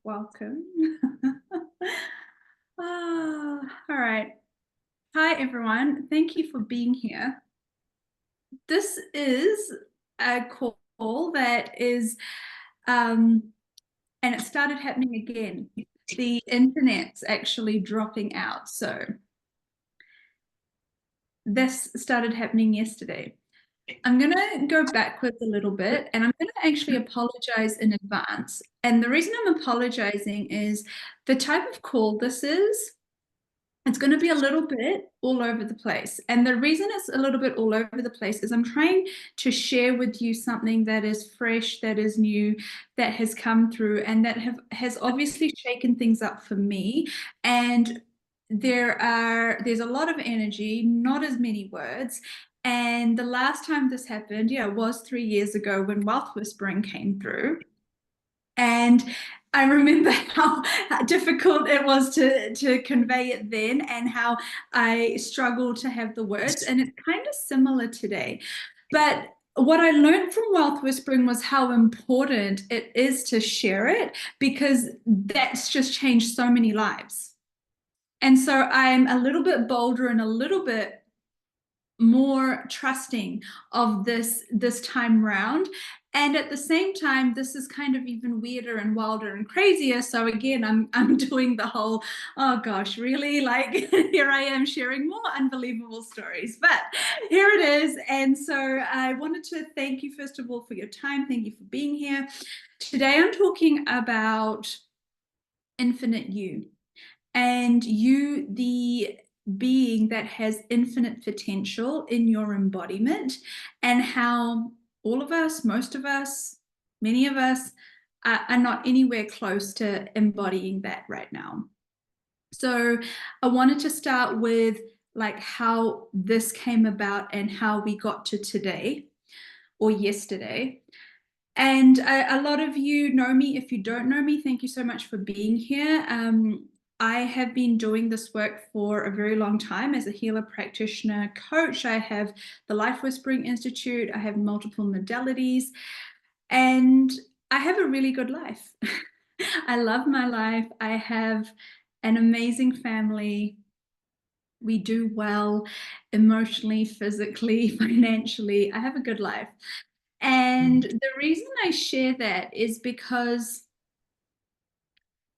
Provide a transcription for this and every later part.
Welcome. All right. Hi, everyone. Thank you for being here. This is a call that is, and it started happening again. The internet's actually dropping out. So this started happening yesterday. I'm going to go backwards a little bit and I'm going to actually apologize in advance. And the reason I'm apologizing is the type of call this is. It's going to be a little bit all over the place. And the reason it's a little bit all over the place is I'm trying to share with you something that is fresh, that is new, that has come through, and that has obviously shaken things up for me. And there's a lot of energy, not as many words. And the last time this happened, yeah, was 3 years ago when Wealth Whispering came through. And I remember how difficult it was to convey it then and how I struggled to have the words. And it's kind of similar today. But what I learned from Wealth Whispering was how important it is to share it because that's just changed so many lives. And so I'm a little bit bolder and a little bit more trusting of this time round. And at the same time, this is kind of even weirder and wilder and crazier. So again, I'm doing the whole, oh gosh, really? Like here I am sharing more unbelievable stories. But here it is. And so I wanted to thank you, first of all, for your time. Thank you for being here. Today I'm talking about infinite you. And you, the being that has infinite potential in your embodiment, and how all of us, most of us, many of us are not anywhere close to embodying that right now. So I wanted to start with like how this came about and how we got to today or yesterday. And a lot of you know me. If you don't know me, thank you so much for being here. I have been doing this work for a very long time as a healer, practitioner, coach. I have the Life Whispering Institute. I have multiple modalities, and I have a really good life. I love my life. I have an amazing family. We do well emotionally, physically, financially. I have a good life. And the reason I share that is because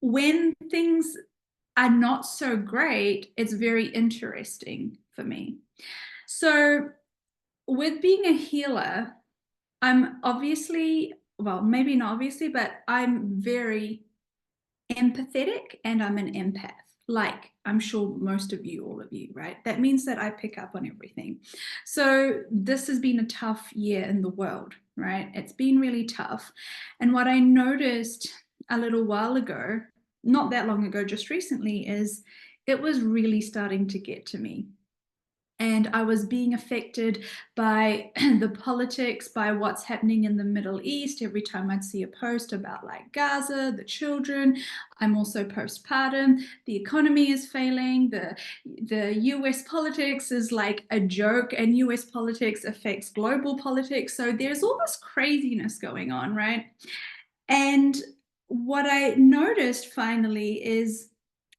when things are not so great, it's very interesting for me. So, with being a healer, I'm obviously, well, maybe not obviously, but I'm very empathetic and I'm an empath. Like I'm sure most of you, all of you, right? That means that I pick up on everything. So this has been a tough year in the world, right? It's been really tough. And what I noticed a little while ago, not that long ago, just recently, is it was really starting to get to me. And I was being affected by the politics, by what's happening in the Middle East. Every time I'd see a post about like Gaza, the children, I'm also postpartum. The economy is failing. The US politics is like a joke, and US politics affects global politics. So there's all this craziness going on, right? And what I noticed finally is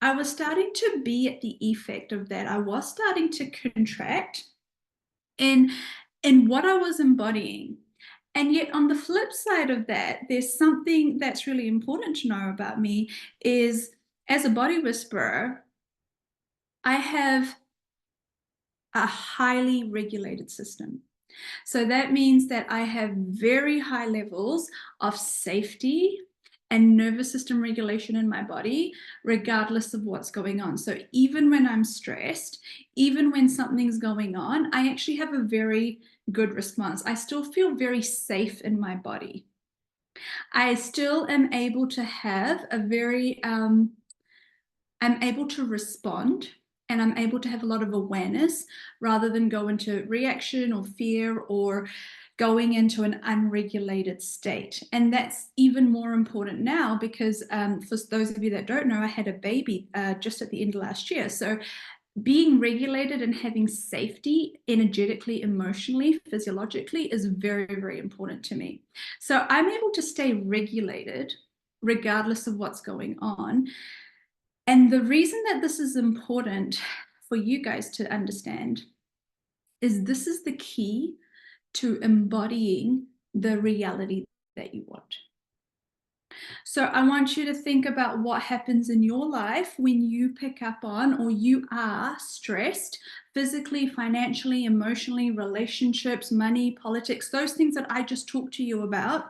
I was starting to be at the effect of that. I was starting to contract in what I was embodying. And yet on the flip side of that, there's something that's really important to know about me is as a body whisperer, I have a highly regulated system. So that means that I have very high levels of safety and nervous system regulation in my body, regardless of what's going on. So even when I'm stressed, even when something's going on, I actually have a very good response. I still feel very safe in my body. I still am able to have a very, I'm able to respond and I'm able to have a lot of awareness rather than go into reaction or fear or going into an unregulated state. And that's even more important now because for those of you that don't know, I had a baby just at the end of last year. So being regulated and having safety energetically, emotionally, physiologically is very, very important to me. So I'm able to stay regulated regardless of what's going on. And the reason that this is important for you guys to understand is this is the key to embodying the reality that you want. So I want you to think about what happens in your life when you pick up on or you are stressed physically, financially, emotionally, relationships, money, politics, those things that I just talked to you about.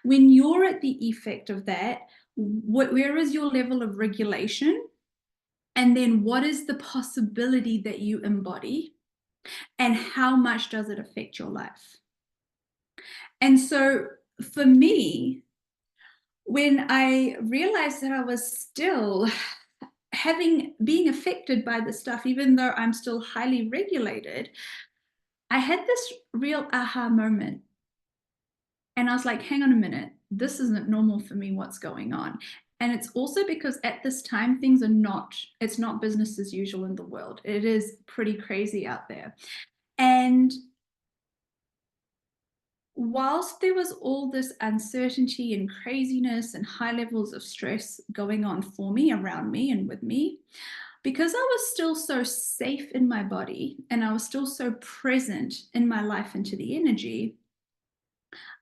When you're at the effect of that, where is your level of regulation? And then what is the possibility that you embody? And how much does it affect your life? And so for me, when I realized that I was still being affected by the stuff, even though I'm still highly regulated, I had this real aha moment. And I was like, hang on a minute, this isn't normal for me, what's going on? And it's also because at this time, it's not business as usual in the world. It is pretty crazy out there. And whilst there was all this uncertainty and craziness and high levels of stress going on for me, around me, and with me, because I was still so safe in my body and I was still so present in my life into the energy,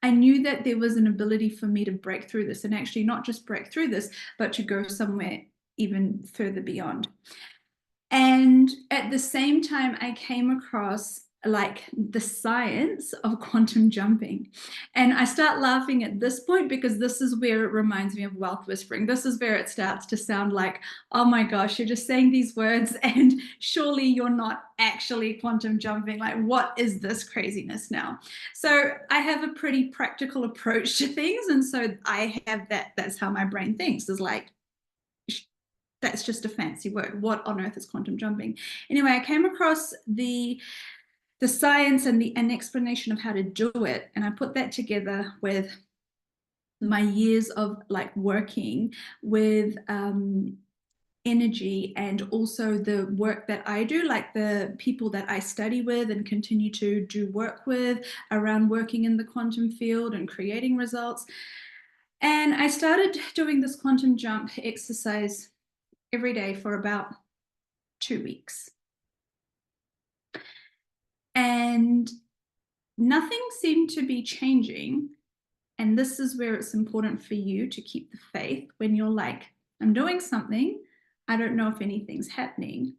I knew that there was an ability for me to break through this, and actually not just break through this, but to go somewhere even further beyond. And at the same time, I came across like the science of quantum jumping. And I start laughing at this point because this is where it reminds me of wealth whispering. This is where it starts to sound like, oh my gosh, you're just saying these words and surely you're not actually quantum jumping. Like, what is this craziness now? So I have a pretty practical approach to things. And so I have that's how my brain thinks, is like, that's just a fancy word. What on earth is quantum jumping? Anyway, I came across the science and an explanation of how to do it, and I put that together with my years of like working with energy, and also the work that I do, like the people that I study with and continue to do work with around working in the quantum field and creating results. And I started doing this quantum jump exercise every day for about 2 weeks. And nothing seemed to be changing. And this is where it's important for you to keep the faith when you're like, I'm doing something, I don't know if anything's happening.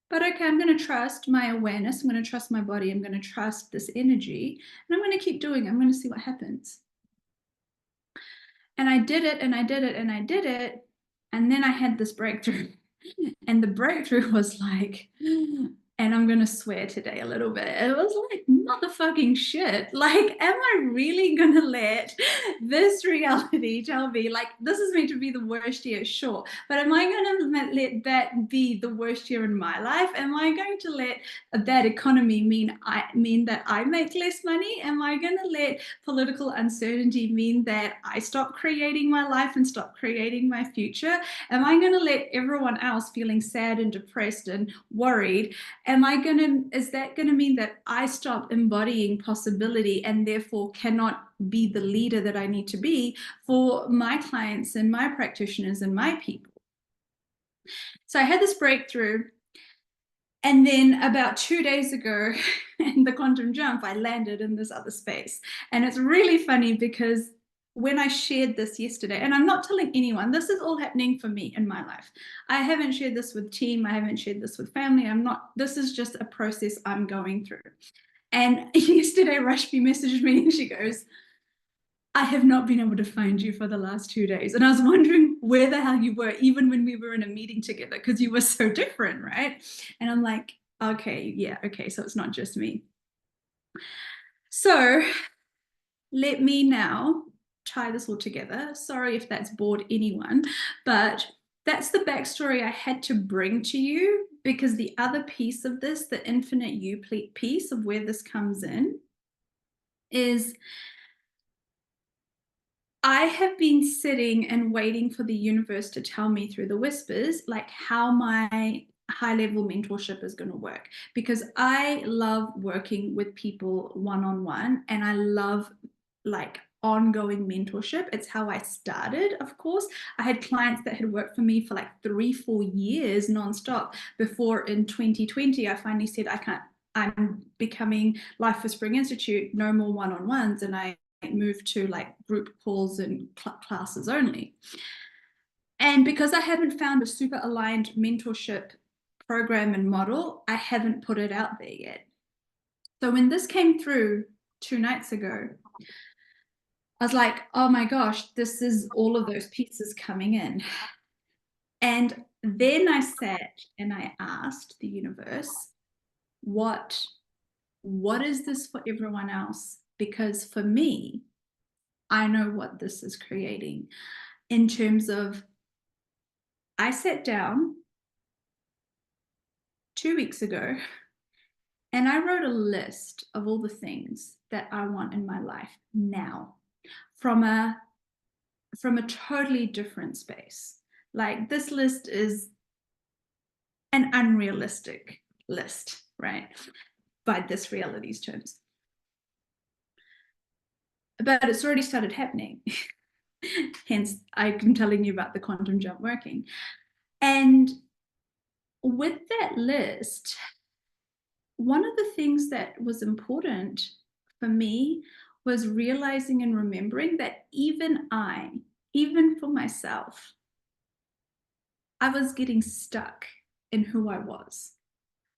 But okay, I'm going to trust my awareness, I'm going to trust my body, I'm going to trust this energy, and I'm going to keep doing it. I'm going to see what happens. And I did it, and I did it, and I did it. And then I had this breakthrough. And the breakthrough was like, and I'm going to swear today a little bit. It was like, motherfucking shit. Like, am I really going to let this reality tell me, like, this is meant to be the worst year? Sure. But am I going to let that be the worst year in my life? Am I going to let that economy mean that I make less money? Am I going to let political uncertainty mean that I stop creating my life and stop creating my future? Am I going to let everyone else feeling sad and depressed and worried, is that going to mean that I stop embodying possibility and therefore cannot be the leader that I need to be for my clients and my practitioners and my people? So I had this breakthrough. And then about 2 days ago in the quantum jump, I landed in this other space. And it's really funny because when I shared this yesterday, and I'm not telling anyone, this is all happening for me in my life. I haven't shared this with team. I haven't shared this with family. This is just a process I'm going through. And yesterday, Rashmi messaged me and she goes, I have not been able to find you for the last 2 days. And I was wondering where the hell you were, even when we were in a meeting together, because you were so different, right? And I'm like, okay, yeah, okay, so it's not just me. So let me now tie this all together. Sorry if that's bored anyone, but that's the backstory I had to bring to you, because the other piece of this, the infinite you piece of where this comes in, is I have been sitting and waiting for the universe to tell me through the whispers, like how my high level mentorship is going to work, because I love working with people one on one, and I love like ongoing mentorship. It's how I started, of course. I had clients that had worked for me for like 3-4 years nonstop before in 2020, I finally said, I'm becoming Life for Spring Institute, no more one-on-ones. And I moved to like group calls and classes only. And because I haven't found a super aligned mentorship program and model, I haven't put it out there yet. So when this came through 2 nights ago, I was like, oh my gosh, this is all of those pieces coming in. And then I sat and I asked the universe, what is this for everyone else? Because for me, I know what this is creating in terms of, I sat down 2 weeks ago and I wrote a list of all the things that I want in my life now from a totally different space. Like, this list is an unrealistic list, right? By this reality's terms. But it's already started happening. Hence, I'm telling you about the quantum jump working. And with that list, one of the things that was important for me was realizing and remembering that even for myself, I was getting stuck in who I was.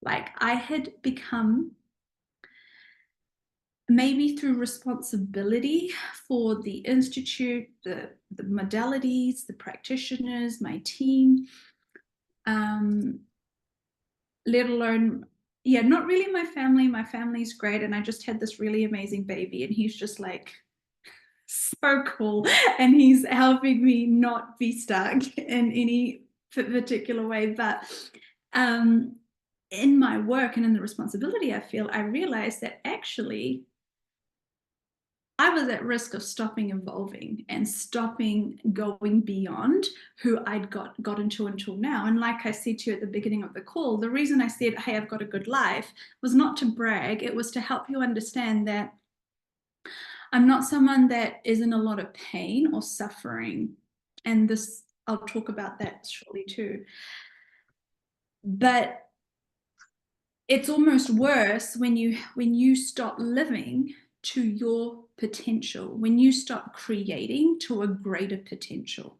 Like, I had become, maybe through responsibility for the institute, the modalities, the practitioners, my team, let alone, yeah, not really my family. My family's great. And I just had this really amazing baby, and he's just like so cool. And he's helping me not be stuck in any particular way. But in my work and in the responsibility I feel, I realized that actually I was at risk of stopping evolving and stopping going beyond who I'd got into until now. And like I said to you at the beginning of the call, the reason I said, hey, I've got a good life, was not to brag. It was to help you understand that I'm not someone that is in a lot of pain or suffering. And this, I'll talk about that shortly too. But it's almost worse when you stop living to your potential, when you stop creating to a greater potential.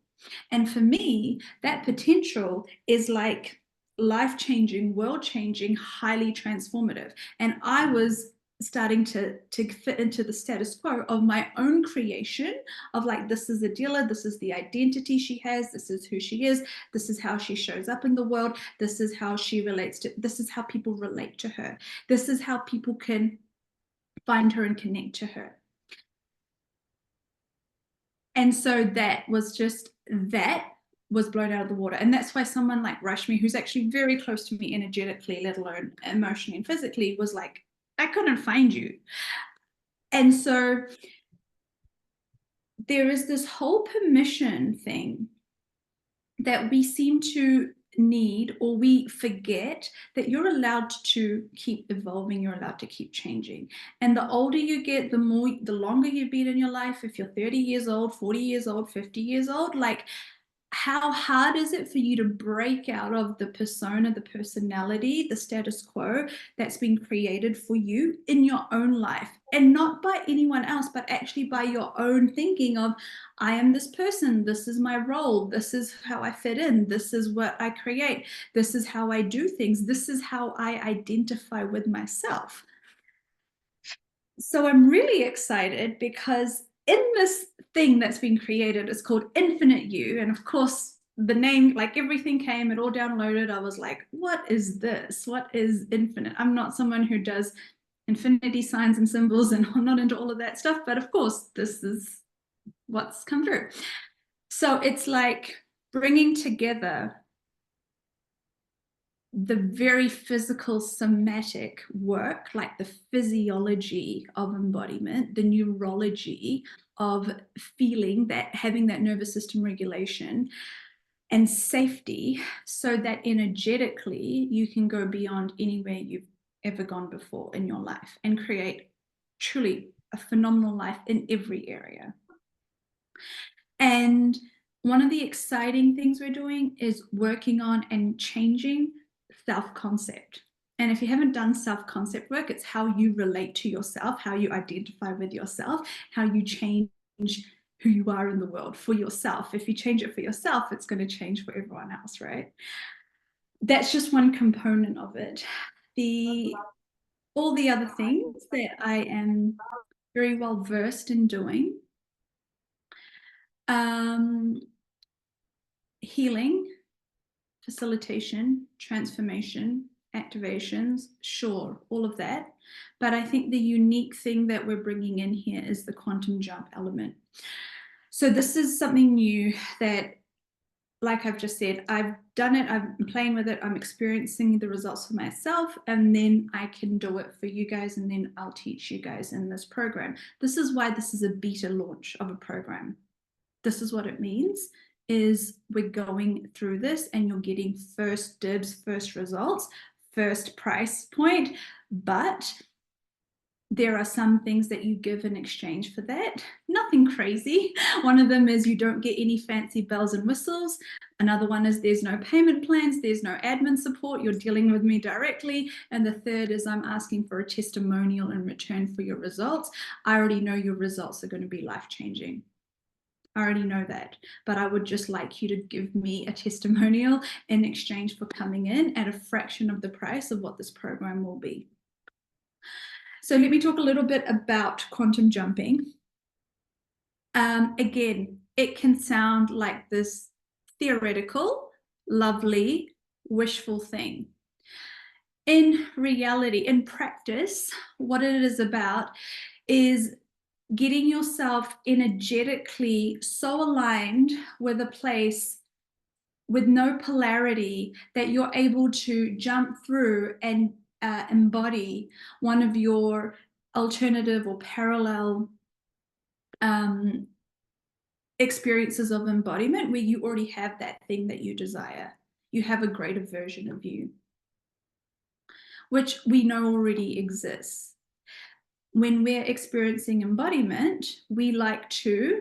And for me, that potential is like life-changing, world-changing, highly transformative. And I was starting to fit into the status quo of my own creation of like, this is Adela, this is the identity she has, this is who she is, this is how she shows up in the world, this is how she relates to, this is how people relate to her, this is how people can find her and connect to her. And so that was blown out of the water. And that's why someone like Rashmi, who's actually very close to me energetically, let alone emotionally and physically, was like, I couldn't find you. And so there is this whole permission thing that we seem to need, or we forget that you're allowed to keep evolving, you're allowed to keep changing. And the older you get, the longer you've been in your life. If you're 30 years old, 40 years old, 50 years old, like, how hard is it for you to break out of the persona, the personality, the status quo that's been created for you in your own life, and not by anyone else, but actually by your own thinking of, I am this person, this is my role, this is how I fit in, this is what I create, this is how I do things, this is how I identify with myself. So I'm really excited because in this thing that's been created, it's called Infinite You. And of course, the name, like, everything came, it all downloaded. I was like, what is this? What is infinite? I'm not someone who does infinity signs and symbols, and I'm not into all of that stuff. But of course, this is what's come through. So it's like bringing together the very physical somatic work, like the physiology of embodiment, the neurology of feeling that, having that nervous system regulation and safety, so that energetically you can go beyond anywhere you've ever gone before in your life and create truly a phenomenal life in every area. And one of the exciting things we're doing is working on and changing self-concept. And if you haven't done self-concept work, it's how you relate to yourself, how you identify with yourself, how you change who you are in the world for yourself. If you change it for yourself, it's going to change for everyone else, right? That's just one component of it. All the other things that I am very well versed in doing, healing, facilitation, transformation, activations, sure, all of that. But I think the unique thing that we're bringing in here is the quantum jump element. So this is something new that, like I've just said, I've done it, I'm playing with it, I'm experiencing the results for myself, and then I can do it for you guys, and then I'll teach you guys in this program. This is why this is a beta launch of a program. This is what it means, is we're going through this and you're getting first dibs, first results, first price point, but there are some things that you give in exchange for that. Nothing crazy. One of them is you don't get any fancy bells and whistles. Another one is there's no payment plans, there's no admin support, you're dealing with me directly. And the third is I'm asking for a testimonial in return for your results. I already know your results are going to be life-changing. I already know that, but I would just like you to give me a testimonial in exchange for coming in at a fraction of the price of what this program will be. So let me talk a little bit about quantum jumping. Again, it can sound like this theoretical, lovely, wishful thing. In reality, in practice, what it is about is getting yourself energetically so aligned with a place with no polarity that you're able to jump through and embody one of your alternative or parallel experiences of embodiment where you already have that thing that you desire. You have a greater version of you, which we know already exists. When we're experiencing embodiment, we like to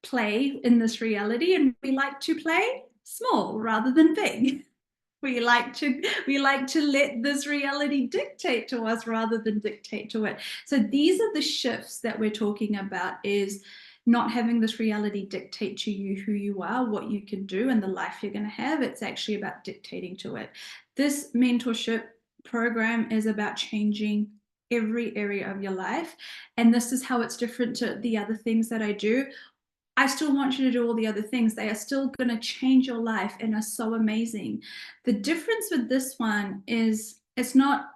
play in this reality, and we like to play small rather than big. We like to let this reality dictate to us rather than dictate to it. So these are the shifts that we're talking about, is not having this reality dictate to you who you are, what you can do, and the life you're going to have. It's actually about dictating to it. This mentorship program is about changing every area of your life. And this is how it's different to the other things that I do. I still want you to do all the other things. They are still going to change your life and are so amazing. The difference with this one is it's not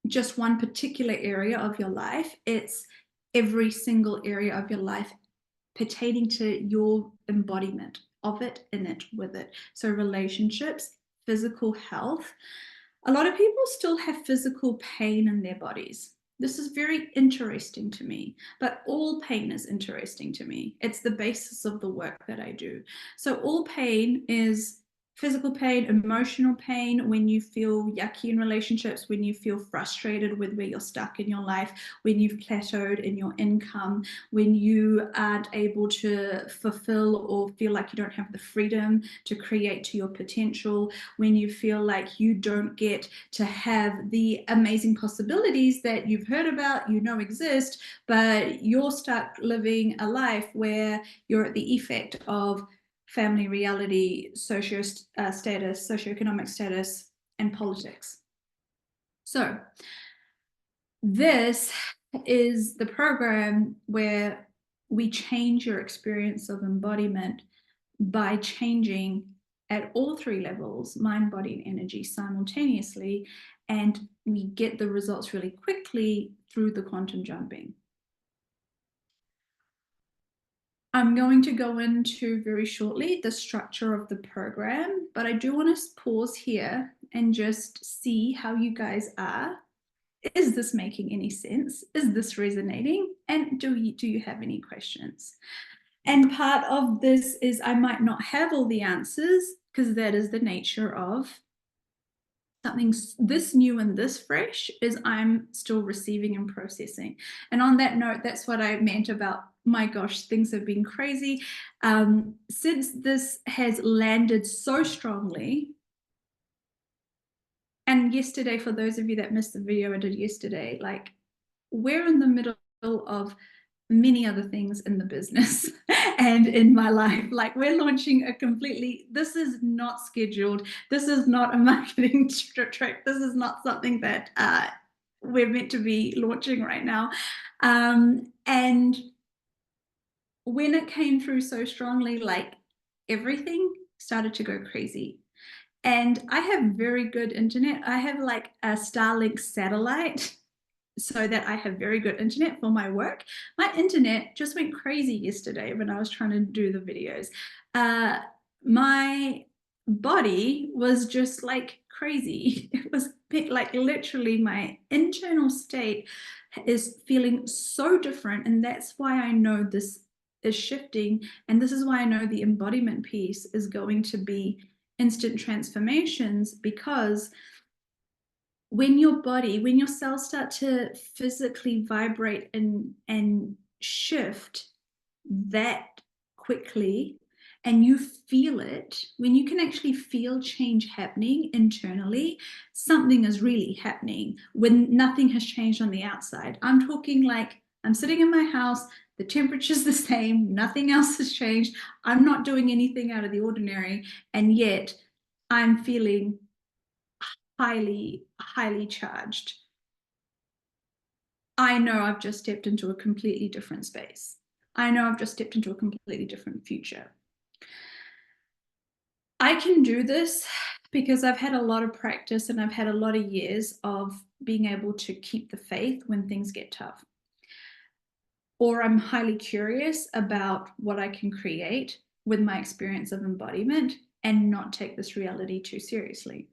just one particular area of your life. It's every single area of your life pertaining to your embodiment of it, in it, with it. So relationships, physical health. A lot of people still have physical pain in their bodies. This is very interesting to me, but all pain is interesting to me. It's the basis of the work that I do. So all pain is physical pain, emotional pain, when you feel yucky in relationships, when you feel frustrated with where you're stuck in your life, when you've plateaued in your income, when you aren't able to fulfill or feel like you don't have the freedom to create to your potential, when you feel like you don't get to have the amazing possibilities that you've heard about, you know exist, but you're stuck living a life where you're at the effect of family reality, socioeconomic status, and politics. So this is the program where we change your experience of embodiment by changing at all three levels, mind, body, and energy simultaneously, and we get the results really quickly through the quantum jumping. I'm going to go into very shortly the structure of the program, but I do want to pause here and just see how you guys are. Is this making any sense? Is this resonating? And do you have any questions? And part of this is I might not have all the answers, because that is the nature of something this new and this fresh is I'm still receiving and processing. And on that note, that's what I meant about, my gosh, things have been crazy. Since this has landed so strongly, and yesterday, for those of you that missed the video I did yesterday, like, we're in the middle of many other things in the business and in my life. Like, we're launching a completely, this is not scheduled. This is not a marketing trick. This is not something that we're meant to be launching right now. And when it came through so strongly, like, everything started to go crazy. And I have very good internet. I have like a Starlink satellite so that I have very good internet for my work. My internet just went crazy yesterday when I was trying to do the videos. My body was just like crazy. It was like literally my internal state is feeling so different. And that's why I know this is shifting. And this is why I know the embodiment piece is going to be instant transformations, because when your cells start to physically vibrate and shift that quickly, and you feel it, when you can actually feel change happening internally, something is really happening when nothing has changed on the outside. I'm talking like, I'm sitting in my house, the temperature's the same, nothing else has changed, I'm not doing anything out of the ordinary, and yet I'm feeling highly charged. I know I've just stepped into a completely different space. I know I've just stepped into a completely different future. I can do this because I've had a lot of practice and I've had a lot of years of being able to keep the faith when things get tough. Or I'm highly curious about what I can create with my experience of embodiment and not take this reality too seriously.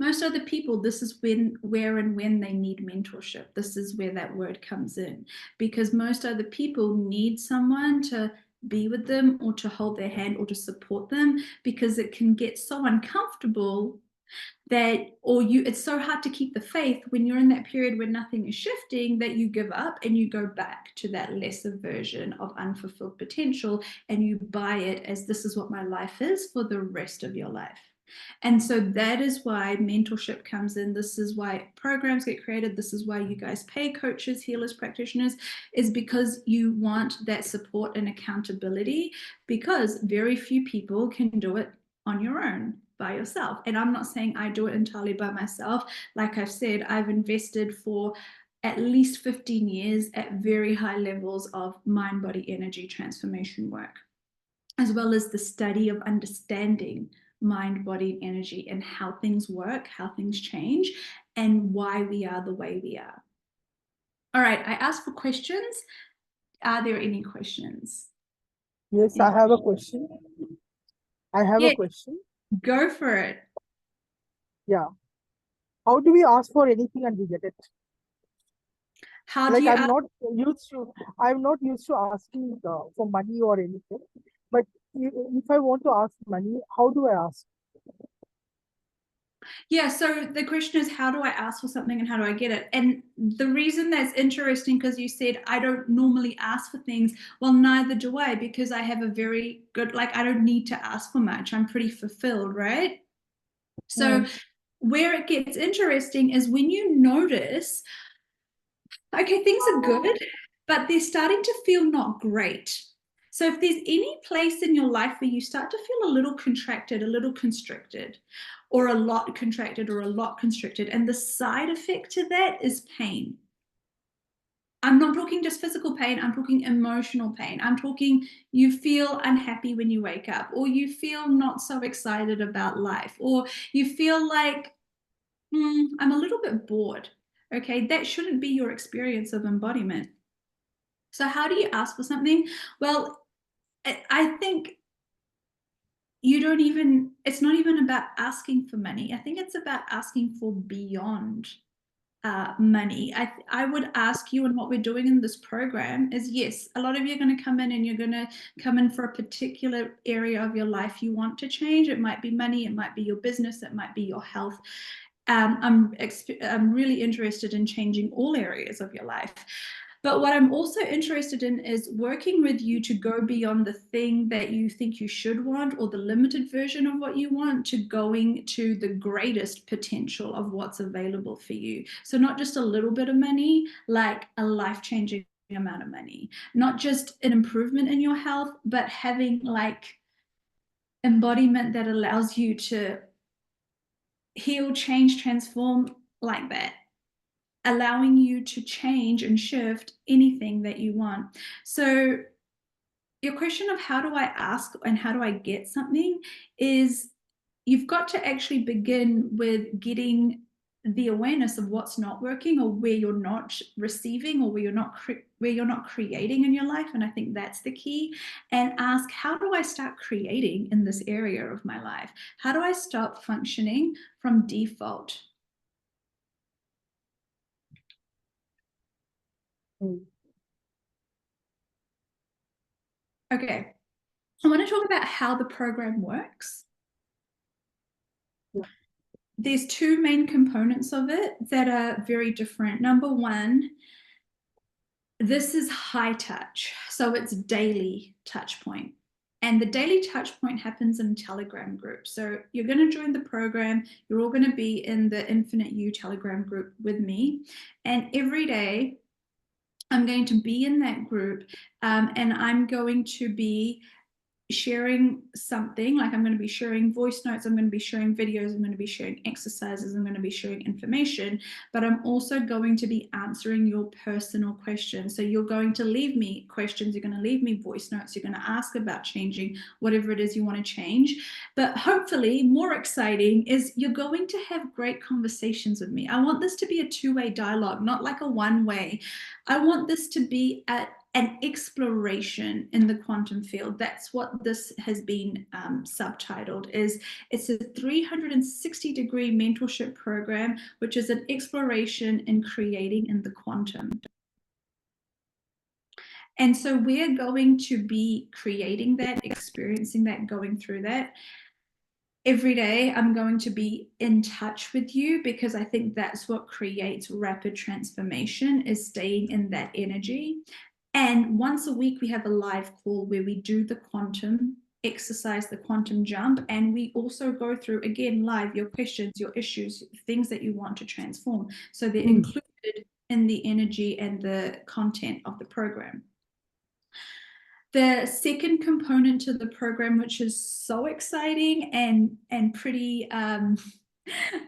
Most other people, this is where and when they need mentorship. This is where that word comes in, because most other people need someone to be with them or to hold their hand or to support them, because it can get so uncomfortable that, it's so hard to keep the faith when you're in that period where nothing is shifting, that you give up and you go back to that lesser version of unfulfilled potential, and you buy it as, this is what my life is for the rest of your life. And so that is why mentorship comes in. This is why programs get created. This is why you guys pay coaches, healers, practitioners, is because you want that support and accountability, because very few people can do it on your own, by yourself. And I'm not saying I do it entirely by myself. Like I've said, I've invested for at least 15 years at very high levels of mind, body, energy transformation work, as well as the study of understanding mind, body, and energy, and how things work, how things change, and why we are the way we are. All right, I asked for questions. Are there any questions? Yes, I have a question. Yeah, go for it. Yeah. How do we ask for anything and we get it? How do Like, you I'm not used to asking for money or anything. But if I want to ask money, how do I ask? Yeah, so the question is, how do I ask for something and how do I get it? And the reason that's interesting, because you said I don't normally ask for things. Well, neither do I, because I have a very good, like, I don't need to ask for much. I'm pretty fulfilled, right? So where it gets interesting is when you notice, okay, things are good, but they're starting to feel not great. So if there's any place in your life where you start to feel a little contracted, a little constricted, or a lot contracted or a lot constricted, and the side effect to that is pain. I'm not talking just physical pain, I'm talking emotional pain. I'm talking you feel unhappy when you wake up, or you feel not so excited about life, or you feel like, I'm a little bit bored. Okay, that shouldn't be your experience of embodiment. So, how do you ask for something? Well, I think it's not even about asking for money. I think it's about asking for beyond. money. I would ask you, and what we're doing in this program is, yes, a lot of you are going to come in and you're going to come in for a particular area of your life you want to change. It might be money, it might be your business, it might be your health. I'm really interested in changing all areas of your life. But what I'm also interested in is working with you to go beyond the thing that you think you should want or the limited version of what you want to going to the greatest potential of what's available for you. So not just a little bit of money, like a life-changing amount of money, not just an improvement in your health, but having like embodiment that allows you to heal, change, transform like that, allowing you to change and shift anything that you want. So your question of how do I ask and how do I get something is, you've got to actually begin with getting the awareness of what's not working or where you're not receiving or where you're not creating in your life. And I think that's the key. And ask, how do I start creating in this area of my life? How do I stop functioning from default? Okay, I want to talk about how the program works. Yeah. There's two main components of it that are very different. Number one, this is high touch. So it's daily touch point. And the daily touch point happens in Telegram group. So you're going to join the program. You're all going to be in the Infinite You Telegram group with me. And every day I'm going to be in that group, and I'm going to be sharing something. Like, I'm going to be sharing voice notes, I'm going to be sharing videos, I'm going to be sharing exercises, I'm going to be sharing information, but I'm also going to be answering your personal questions. So you're going to leave me questions, you're going to leave me voice notes, you're going to ask about changing whatever it is you want to change. But hopefully more exciting is you're going to have great conversations with me. I want this to be a two-way dialogue, not like a one-way. I want this to be an exploration in the quantum field. That's what this has been subtitled. It's a 360-degree mentorship program, which is an exploration in creating in the quantum. And so we're going to be creating that, experiencing that, going through that. Every day I'm going to be in touch with you, because I think that's what creates rapid transformation, is staying in that energy. And once a week, we have a live call where we do the quantum exercise, the quantum jump. And we also go through, again, live, your questions, your issues, things that you want to transform. So they're included in the energy and the content of the program. The second component to the program, which is so exciting and pretty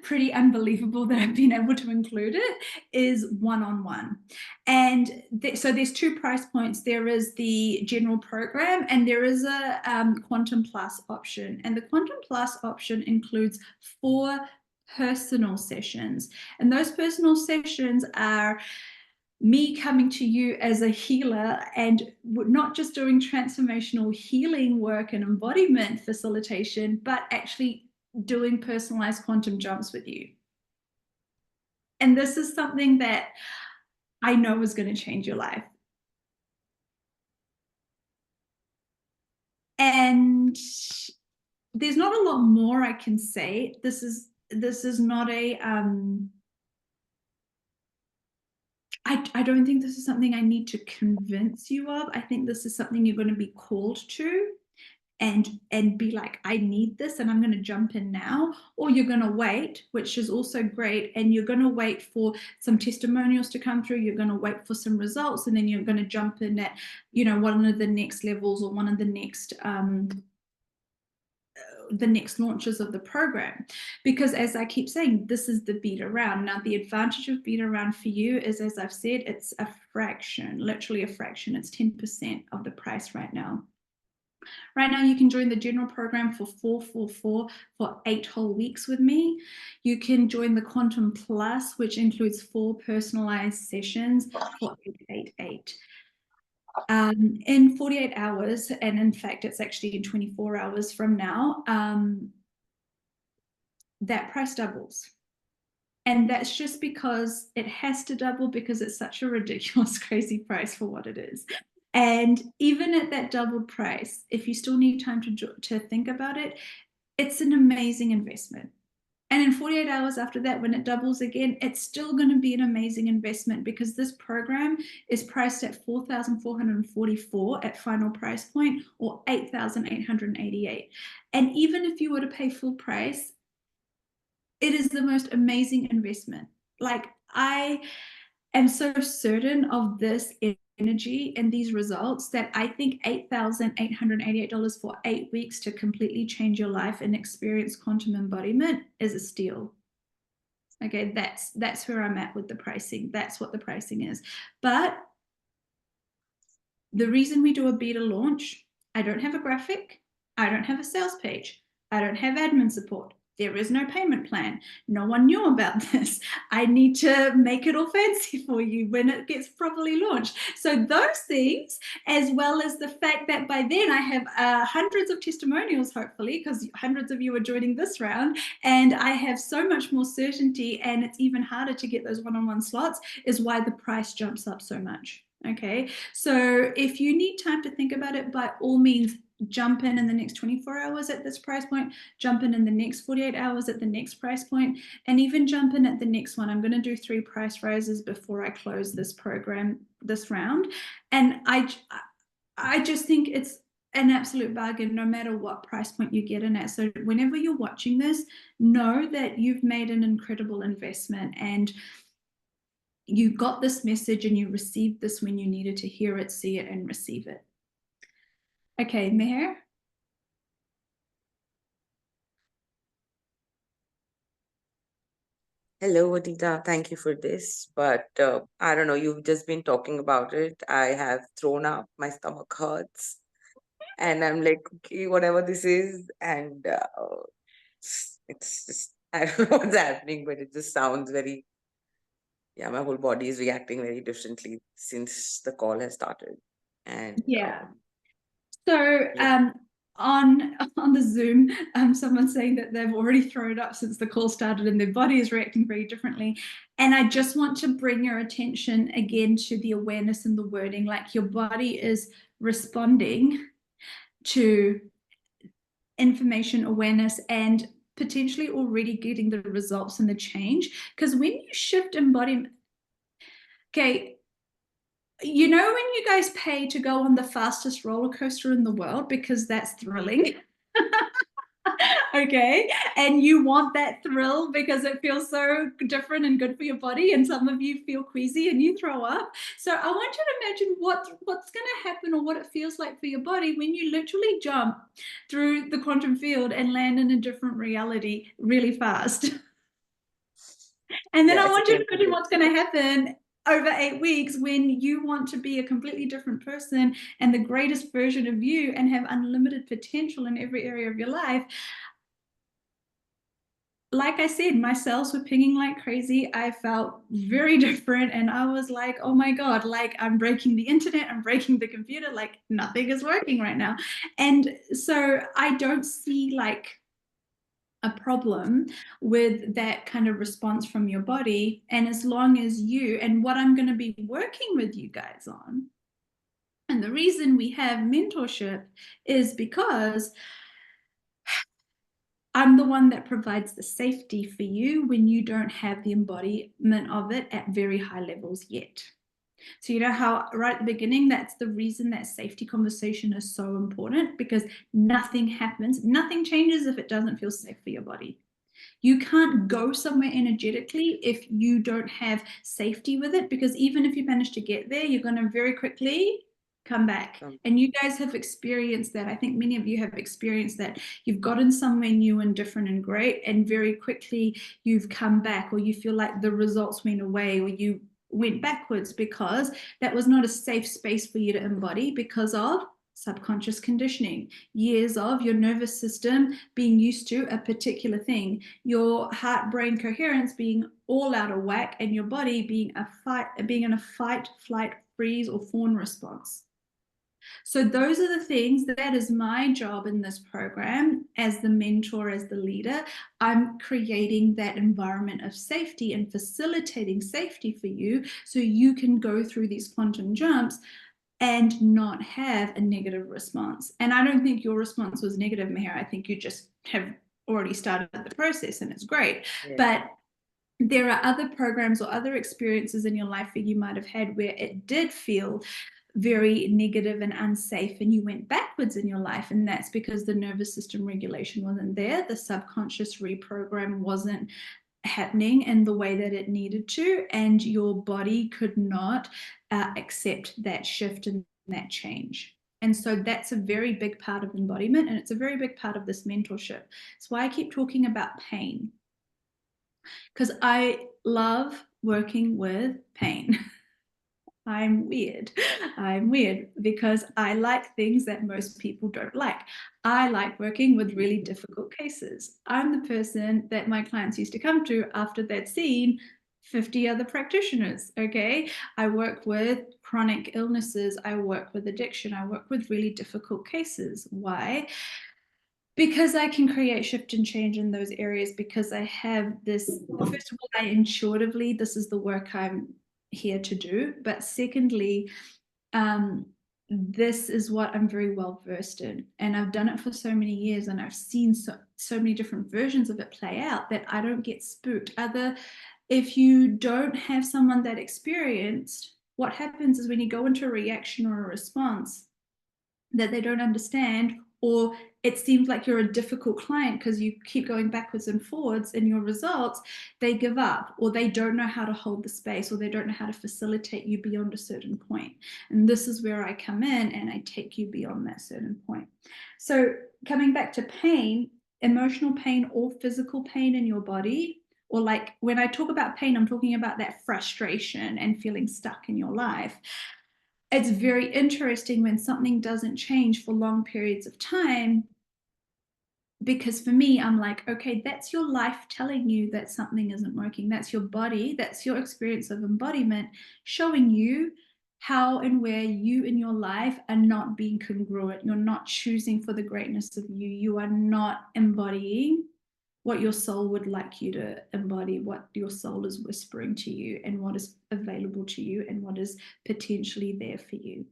pretty unbelievable that I've been able to include it, is one-on-one. And so there's two price points. There is the general program, and there is a Quantum Plus option. And the Quantum Plus option includes 4 personal sessions. And those personal sessions are me coming to you as a healer, and not just doing transformational healing work and embodiment facilitation, but actually doing personalized quantum jumps with you. And this is something that I know is going to change your life. And there's not a lot more I can say. This is not a I don't think this is something I need to convince you of. I think this is something you're going to be called to and be like, I need this and I'm going to jump in now. Or you're going to wait, which is also great, and you're going to wait for some testimonials to come through, you're going to wait for some results, and then you're going to jump in at, you know, one of the next levels or one of the next launches of the program. Because as I keep saying, this is the beat around. Now, the advantage of beat around for you is, as I've said, it's a fraction, literally a fraction. It's 10% of the price right now. Right now, you can join the general program for $444 for 8 whole weeks with me. You can join the Quantum Plus, which includes 4 personalized sessions, for $888. In 48 hours, and in fact, it's actually in 24 hours from now, that price doubles. And that's just because it has to double because it's such a ridiculous, crazy price for what it is. And even at that doubled price, if you still need time to think about it, it's an amazing investment. And in 48 hours after that, when it doubles again, it's still going to be an amazing investment because this program is priced at 4,444 at final price point or 8,888. And even if you were to pay full price, it is the most amazing investment. Like, I am so certain of this energy and these results that I think $8,888 for 8 weeks to completely change your life and experience quantum embodiment is a steal. Okay, that's where I'm at with the pricing. That's what the pricing is. But the reason we do a beta launch, I don't have a graphic, I don't have a sales page, I don't have admin support. There is no payment plan. No one knew about this. I need to make it all fancy for you when it gets properly launched. So those things, as well as the fact that by then I have hundreds of testimonials, hopefully, because hundreds of you are joining this round, and I have so much more certainty, and it's even harder to get those one-on-one slots, is why the price jumps up so much. Okay, so if you need time to think about it, by all means, jump in the next 24 hours at this price point, jump in the next 48 hours at the next price point, and even jump in at the next one. I'm going to do 3 price rises before I close this program, this round. And I just think it's an absolute bargain no matter what price point you get in at. So whenever you're watching this, know that you've made an incredible investment and you got this message and you received this when you needed to hear it, see it, and receive it. Okay, Meher? Hello, Adita. Thank you for this. But I don't know, you've just been talking about it. I have thrown up, my stomach hurts, and I'm like, okay, whatever this is. And it's just, I don't know what's happening, but it just sounds very, yeah, my whole body is reacting very differently since the call has started. And Yeah. So yeah, on the Zoom, someone's saying that they've already thrown up since the call started and their body is reacting very differently. And I just want to bring your attention again to the awareness and the wording, like your body is responding to information awareness and potentially already getting the results and the change. Because when you shift embodiment, okay, you know, when you guys pay to go on the fastest roller coaster in the world because that's thrilling. Okay, and you want that thrill because it feels so different and good for your body, and some of you feel queasy and you throw up. So I want you to imagine what's going to happen or what it feels like for your body when you literally jump through the quantum field and land in a different reality really fast. And then yeah, I it's a want you to painful imagine way. what's going to happen over 8 weeks when you want to be a completely different person and the greatest version of you and have unlimited potential in every area of your life. Like I said, my cells were pinging like crazy. I felt very different. And I was like, oh my God, like I'm breaking the internet, I'm breaking the computer, like nothing is working right now. And so I don't see like a problem with that kind of response from your body. And as long as you, and what I'm going to be working with you guys on, and the reason we have mentorship is because I'm the one that provides the safety for you when you don't have the embodiment of it at very high levels yet. So, you know how right at the beginning, that's the reason that safety conversation is so important because nothing happens, nothing changes if it doesn't feel safe for your body. You can't go somewhere energetically if you don't have safety with it, because even if you manage to get there, you're going to very quickly come back. And you guys have experienced that. I think many of you have experienced that. You've gotten somewhere new and different and great, and very quickly you've come back, or you feel like the results went away, or you went backwards because that was not a safe space for you to embody because of subconscious conditioning, years of your nervous system being used to a particular thing, your heart brain coherence being all out of whack, and your body being in a fight, flight, freeze, or fawn response. So those are the things that is my job in this program as the mentor, as the leader. I'm creating that environment of safety and facilitating safety for you so you can go through these quantum jumps and not have a negative response. And I don't think your response was negative, Meher. I think you just have already started the process and it's great. Yeah. But there are other programs or other experiences in your life that you might have had where it did feel very negative and unsafe and you went backwards in your life, and that's because the nervous system regulation wasn't there, the subconscious reprogram wasn't happening in the way that it needed to, and your body could not accept that shift and that change. And so that's a very big part of embodiment, and it's a very big part of this mentorship. It's why I keep talking about pain, because I love working with pain. I'm weird. I'm weird because I like things that most people don't like. I like working with really difficult cases. I'm the person that my clients used to come to after they'd seen 50 other practitioners. Okay. I work with chronic illnesses. I work with addiction. I work with really difficult cases. Why? Because I can create shift and change in those areas, because I have this, first of all, I intuitively, this is the work I'm here to do. But secondly, this is what I'm very well versed in. And I've done it for so many years and I've seen so many different versions of it play out that I don't get spooked. If you don't have someone that experienced, what happens is when you go into a reaction or a response that they don't understand, or it seems like you're a difficult client because you keep going backwards and forwards in your results, they give up, or they don't know how to hold the space, or they don't know how to facilitate you beyond a certain point. And this is where I come in and I take you beyond that certain point. So coming back to pain, emotional pain or physical pain in your body, or like when I talk about pain, I'm talking about that frustration and feeling stuck in your life. It's very interesting when something doesn't change for long periods of time, because for me, I'm like, okay, that's your life telling you that something isn't working. That's your body, that's your experience of embodiment showing you how and where you in your life are not being congruent. You're not choosing for the greatness of you. You are not embodying what your soul would like you to embody, what your soul is whispering to you, and what is available to you, and what is potentially there for you.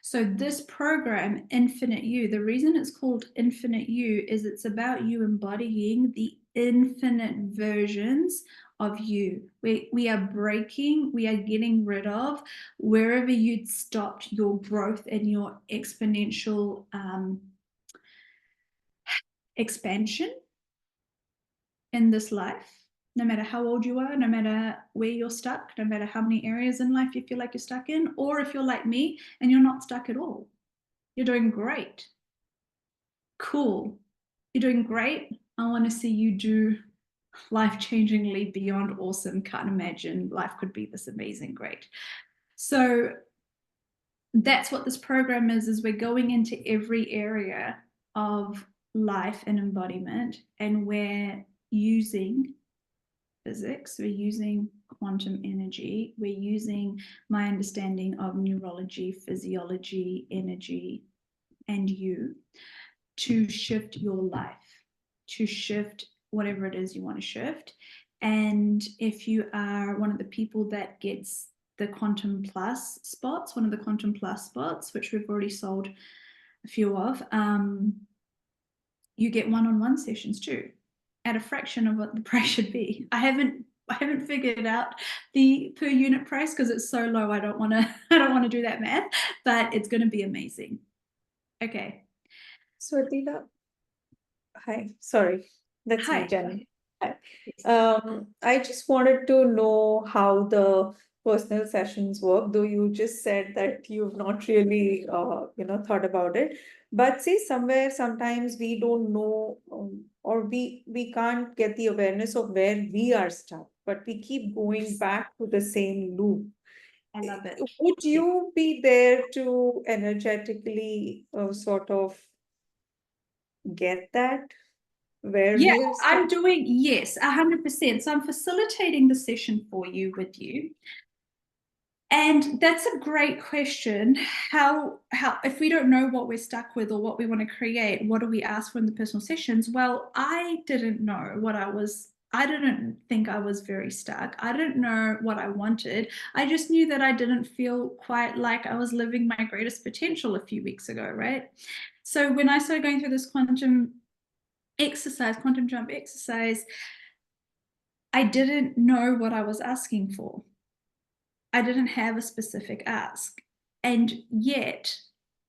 So this program, Infinite You, the reason it's called Infinite You is it's about you embodying the infinite versions of you. We are breaking, we are getting rid of wherever you'd stopped your growth and your exponential expansion in this life. No matter how old you are, no matter where you're stuck, no matter how many areas in life you feel like you're stuck in, or if you're like me and you're not stuck at all. You're doing great. Cool. You're doing great. I want to see you do life-changingly beyond awesome. Can't imagine life could be this amazing great. So that's what this program is we're going into every area of life and embodiment, and we're using physics, we're using quantum energy, we're using my understanding of neurology, physiology, energy, and you to shift your life, to shift whatever it is you want to shift. And if you are one of the people that gets the Quantum Plus spots, one of the Quantum Plus spots, which we've already sold a few of, you get one-on-one sessions too, at a fraction of what the price should be. I haven't figured out the per unit price because it's so low. I don't want to do that math, but it's going to be amazing. Okay. So Adila, hi, sorry, that's Hi. me, Jenny. Hi. I just wanted to know how the personal sessions work, though you just said that you've not really, thought about it. But see, sometimes we don't know, or we can't get the awareness of where we are stuck, but we keep going back to the same loop. I love it. Would you be there to energetically sort of get that? Where Yeah, we are I'm stuck? doing, yes, 100%. So I'm facilitating the session for you with you. And that's a great question. How if we don't know what we're stuck with or what we want to create, what do we ask for in the personal sessions? Well, I didn't know what I didn't think I was very stuck. I didn't know what I wanted. I just knew that I didn't feel quite like I was living my greatest potential a few weeks ago, right? So when I started going through this quantum jump exercise, I didn't know what I was asking for. I didn't have a specific ask. And yet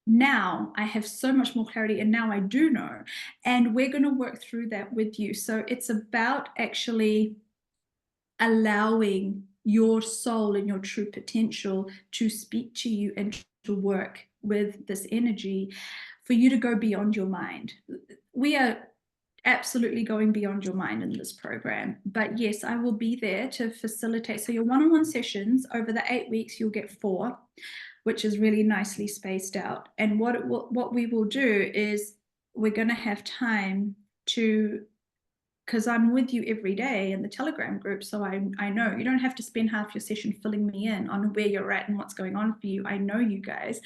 now I have so much more clarity, and now I do know. And we're going to work through that with you. So it's about actually allowing your soul and your true potential to speak to you and to work with this energy for you to go beyond your mind. We are absolutely going beyond your mind in this program. But yes, I will be there to facilitate. So your one-on-one sessions over the 8 weeks, you'll get 4, which is really nicely spaced out. And what we will do is we're going to have time to, because I'm with you every day in the Telegram group, so I know you don't have to spend half your session filling me in on where you're at and what's going on for you. I know you guys.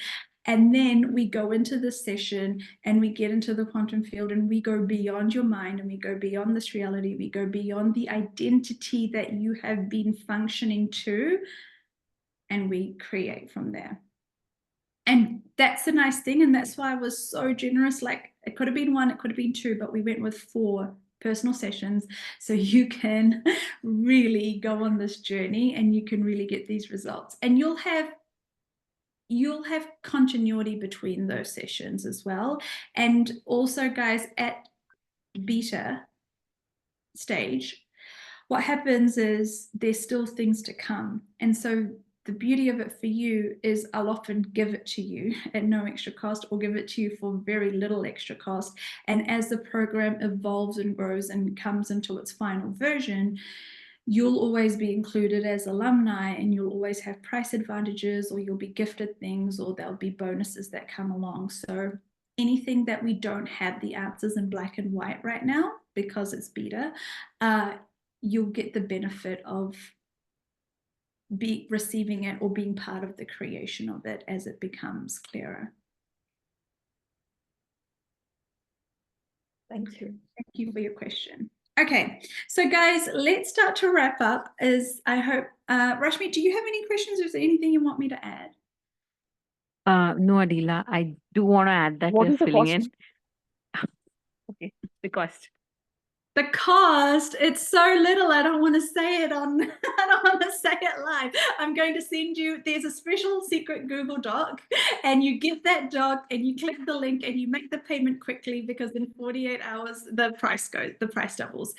And then we go into this session and we get into the quantum field and we go beyond your mind and we go beyond this reality. We go beyond the identity that you have been functioning to, and we create from there. And that's the nice thing. And that's why I was so generous. Like, it could have been 1, it could have been 2, but we went with 4 personal sessions so you can really go on this journey and you can really get these results. And you'll have continuity between those sessions as well. And also, guys, at beta stage, what happens is there's still things to come. And so the beauty of it for you is I'll often give it to you at no extra cost, or give it to you for very little extra cost. And as the program evolves and grows and comes into its final version, you'll always be included as alumni, and you'll always have price advantages, or you'll be gifted things, or there'll be bonuses that come along. So anything that we don't have the answers in black and white right now, because it's beta, you'll get the benefit of receiving it or being part of the creation of it as it becomes clearer. Thank you. Thank you for your question. Okay, so guys, let's start to wrap up. I hope, Rashmi, do you have any questions, or is there anything you want me to add? No, Adila, I do want to add that What you're is the filling cost? in. Okay, the cost. The cost, it's so little. I don't want to say it on, I don't want to say it live. I'm going to send you, there's a special secret Google Doc, and you get that doc and you click the link and you make the payment quickly, because in 48 hours, the price doubles.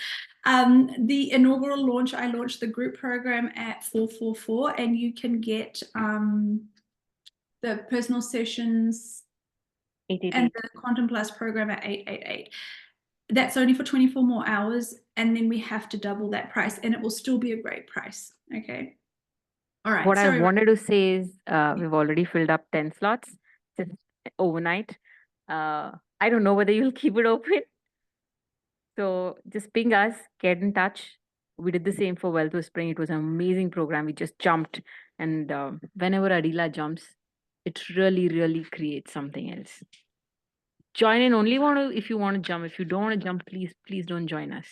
The inaugural launch, I launched the group program at 444, and you can get the personal sessions and 888. the Quantum Plus program at 888. That's only for 24 more hours, and then we have to double that price, and it will still be a great price. Okay. All right. What I Sorry. wanted to say is we've already filled up 10 slots just overnight. I don't know whether you'll keep it open. So just ping us, get in touch. We did the same for Wealth Whispering. It was an amazing program. We just jumped. And whenever Adila jumps, it really, really creates something else. Join in only if you want to jump. If you don't want to jump, please don't join us.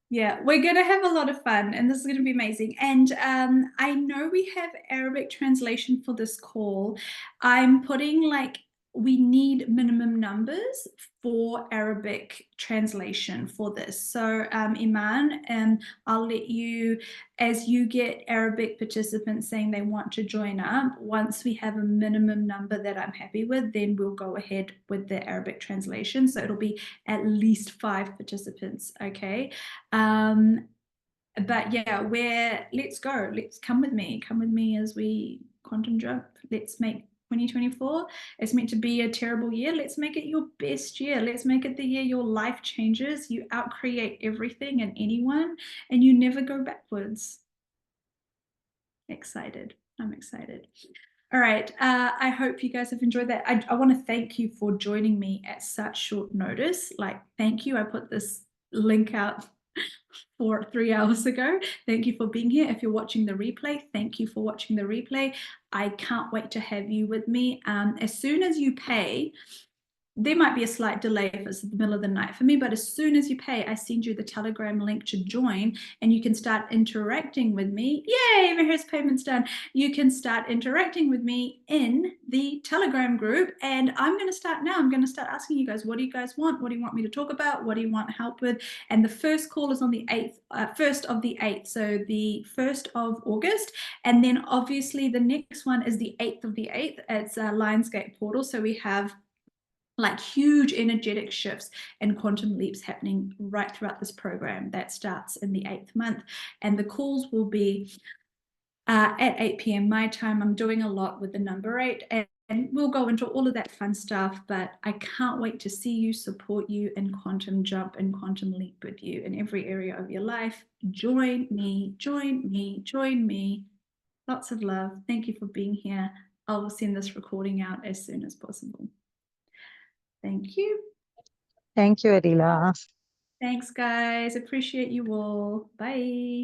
Yeah, we're going to have a lot of fun, and this is going to be amazing. And I know we have Arabic translation for this call. I'm putting, like, we need minimum numbers for Arabic translation for this. So Iman, I'll let you, as you get Arabic participants saying they want to join up, once we have a minimum number that I'm happy with, then we'll go ahead with the Arabic translation. So it'll be at least 5 participants, okay? But yeah, let's go. Let's come with me as we quantum jump. Let's make 2024. It's meant to be a terrible year. Let's make it your best year. Let's make it the year your life changes. You outcreate everything and anyone, and you never go backwards. Excited. I'm excited. All right. I hope you guys have enjoyed that. I want to thank you for joining me at such short notice. Like, thank you. I put this link out 3 hours ago. Thank you for being here. If you're watching the replay, thank you for watching the replay. I can't wait to have you with me. As soon as you pay, there might be a slight delay if it's the middle of the night for me, but as soon as you pay, I send you the Telegram link to join and you can start interacting with me. Yay, Meher's payment's done. You can start interacting with me in the Telegram group. And I'm going to start now. I'm going to start asking you guys, what do you guys want? What do you want me to talk about? What do you want help with? And the first call is on the 8th, 1st of the 8th. So the 1st of August. And then obviously the next one is the 8th of the 8th. It's a Lionsgate portal. So we have like huge energetic shifts and quantum leaps happening right throughout this program that starts in the 8th month. And the calls will be at 8 p.m. my time. I'm doing a lot with the number 8 and we'll go into all of that fun stuff, but I can't wait to see you, support you, and quantum jump and quantum leap with you in every area of your life. Join me, join me, join me. Lots of love. Thank you for being here. I will send this recording out as soon as possible. Thank you. Thank you, Adila. Thanks, guys. Appreciate you all. Bye.